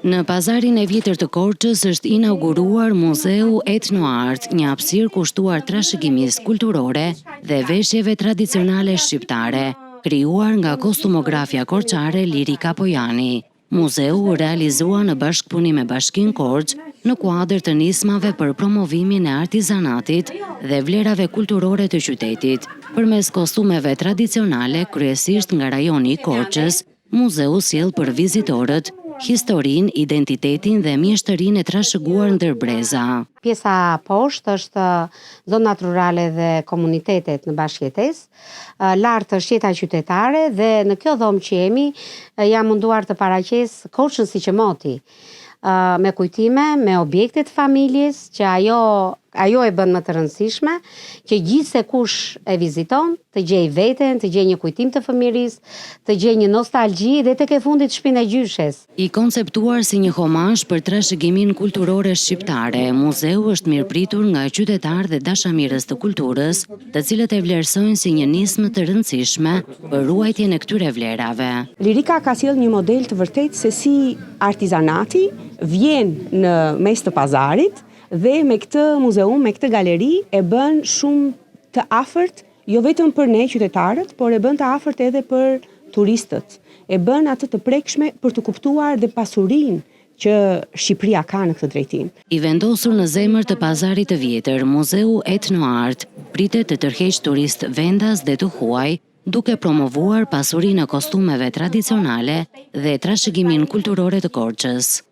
Në pazarin e vjetër të Korçës është inauguruar Muzeu Etno Art, një hapësirë kushtuar trashëgimisë kulturore dhe veshjeve tradicionale shqiptare, krijuar nga kostumografja korçare Lirika Pojani. Muzeu u realizua në bashkëpunim me Bashkinë Korçë në kuadër të nismave për promovimin e artizanatit dhe vlerave kulturore të qytetit. Përmes kostumeve tradicionale, kryesisht nga rajoni i Korçës, muzeu sjell për vizitorët historinë, identitetin dhe mjeshtërinë e trashëguar ndër breza. Pjesa poshtë është zonë natyrale dhe komunitetet në bashkëjetesë, lart është jeta qytetare dhe në kjo dhomë që jemi jam munduar të paraqes Korçën siç e moti, me kujtime, me objekte të familjes, që ajo e bën më të rëndësishme, që gjithë se kush e viziton, të gjej veten, të gjej një kujtim të fëmirisë, të gjej një nostalgji dhe tek e fundit shtëpinë e gjyshes. I konceptuar si një homazh për trashëgimin kulturore shqiptare, muzeu është mirëpritur nga qytetarë dhe dashamirës të kulturës, të cilët e vlerësojnë si një nismë të rëndësishme për ruajtjen e këtyre vlerave. Lirika ka sjellë një model të vërtetë se si artizanati vjen në mes të pazarit dhe me këtë muzeum, me këtë galeri e bën shumë të afërt, jo vetëm për ne qytetarët, por e bën të afërt edhe për turistët. E bën atë të prekshme për të kuptuar dhe pasurinë që Shqipëria ka në këtë drejtim. I vendosur në zemër të pazarit të vjetër, Muzeu Etno Art pritet të tërheqë turistë vendas dhe të huaj, duke promovuar pasurinë e kostumeve tradicionale dhe trashëgimin kulturore të Korçës.